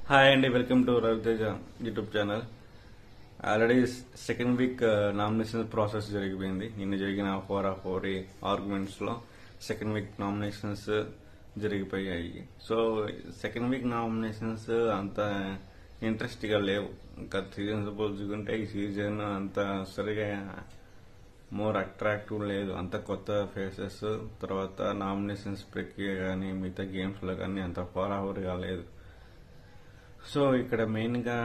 Hi అండి, welcome to Raviteja YouTube channel. Already second week nomination process జరిగిపోయింది. నిన్న జరిగిన 4 ఆర్గ్యుమెంట్స్ లో సెకండ్ వీక్ నామినేషన్స్ జరిగిపోయాయి. సో సెకండ్ వీక్ నామినేషన్స్ అంత ఇంట్రెస్ట్ గా లేవు. గత సీజన్స్ పోల్చుకుంటే ఈ సీజన్ అంత సరిగా మోర్ అట్రాక్టివ్ లేదు. అంత కొత్త ఫేసెస్, తర్వాత నామినేషన్స్ ప్రక్రియ కానీ మిగతా గేమ్స్ లో కానీ అంత గా లేదు. సో ఇక్కడ మెయిన్ గా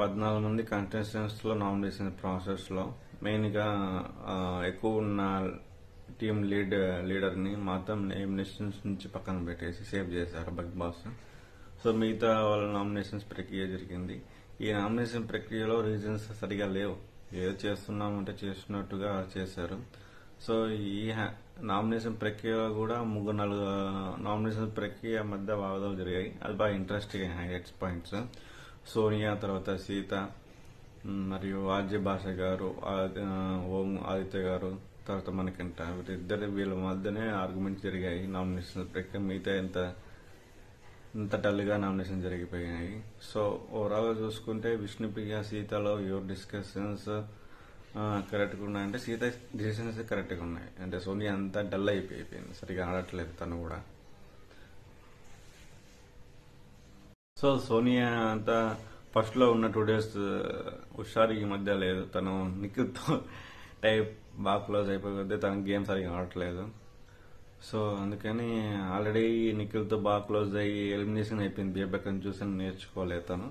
14 మంది కంటెస్టెంట్స్ లో నామినేషన్ ప్రాసెస్ లో మెయిన్ గా ఎక్కువ ఉన్న టీమ్ లీడర్ ని మాత్రం నామినేషన్స్ నుంచి పక్కన పెట్టేసి సేవ్ చేశారు బిగ్ బాస్. సో మిగతా వాళ్ళ నామినేషన్స్ ప్రక్రియ జరిగింది. ఈ నామినేషన్ ప్రక్రియలో రీజన్స్ సరిగా లేవు. ఏదో చేస్తున్నామంటే చేస్తున్నట్టుగా చేశారు. సో ఈ నామినేషన్ ప్రక్రియ కూడా 3-4 నామినేషన్ ప్రక్రియ మధ్య వాదనలు జరిగాయి. అది బాగా ఇంట్రెస్టింగ్ హైలైట్స్ పాయింట్స్. సోనియా, తర్వాత సీత, మరియు ఆర్జే భాష గారు, ఓం ఆదిత్య గారు, తర్వాత మనకంట వీళ్ళ మధ్యనే ఆర్గ్యుమెంట్స్ జరిగాయి. నామినేషన్ ప్రక్రియ మిగతా ఇంత డల్ గా నామినేషన్ జరిగిపోయాయి. సో ఓవరాల్ గా చూసుకుంటే విష్ణుప్రియ, సీతలో యువర్ డిస్కషన్స్ కరెక్ట్ గా ఉన్నాయంటే సీత డిసిషన్స్ కరెక్ట్ గా ఉన్నాయి. అంటే సోనియా అంతా డల్ అయిపోయింది, సరిగా ఆడట్లేదు తను కూడా. సో సోనియా అంతా ఫస్ట్ లో ఉన్న 2 days హుషారు ఈ మధ్య లేదు. తను నిఖిల్తో టైప్ బాగా క్లోజ్ అయిపోతే తన గేమ్ సరిగా ఆడట్లేదు. సో అందుకని ఆల్రెడీ నిఖిల్తో బాగా క్లోజ్ అయ్యి ఎలిమినేషన్ అయిపోయింది. బేబక్కని చూసి నేర్చుకోలేదు తను.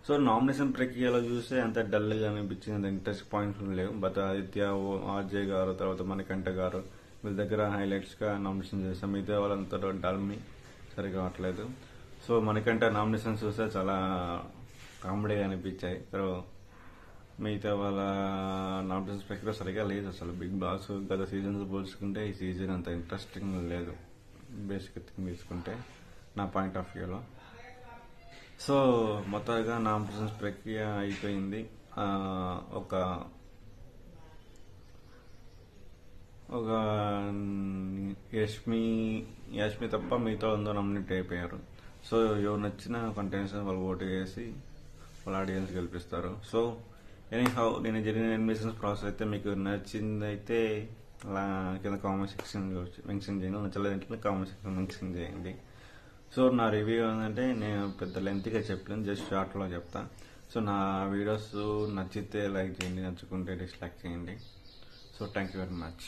సో నామినేషన్ ప్రక్రియలో చూస్తే అంత డల్ గా అనిపించింది, అంత ఇంట్రెస్ట్ పాయింట్స్ లేవు. బట్ ఆదిత్య, ఆర్జే గారు, తర్వాత మణికంఠ గారు వీళ్ళ దగ్గర హైలైట్స్ గా నామినేషన్ చేస్తాం. మిగతా వాళ్ళంతా డల్మి సరిగా అవట్లేదు. సో మణికంఠ నామినేషన్ చూస్తే చాలా కామెడీగా అనిపించాయి. మిగతా వాళ్ళ నామినేషన్ ప్రక్రియ సరిగా లేదు. అసలు బిగ్ బాస్ గత సీజన్స్ పోల్చుకుంటే ఈ సీజన్ అంత ఇంట్రెస్టింగ్ లేదు, బేసిక్ తీసుకుంటే నా పాయింట్ ఆఫ్ వ్యూలో. సో మొత్తంగా నామినేషన్ ప్రక్రియ అయిపోయింది. ఒక యష్మి తప్ప మిగతా అందరూ నామినేట్ అయిపోయారు. సో ఎవరు నచ్చిన కంటెస్టెంట్స్ వాళ్ళు ఓటు వేసి వాళ్ళ ఆడియన్స్ గెలిపిస్తారు. సో ఎనీహౌ నేను జరిగిన ఎలిమినేషన్ ప్రాసెస్ అయితే మీకు నచ్చిందైతే అలా కింద కామెంట్ సెక్షన్ మెన్షన్ చేయండి. నచ్చలేదంటే కామెంట్ సెక్షన్ మెన్షన్ చేయండి. సో నా రివ్యూ ఏంటంటే నేను పెద్ద లెంత్గా చెప్పలేను, జస్ట్ షార్ట్ లో చెప్తా. సో నా వీడియోస్ నచ్చితే లైక్ చేయండి, నచ్చుకుంటే డిస్లైక్ చేయండి. So thank you very much.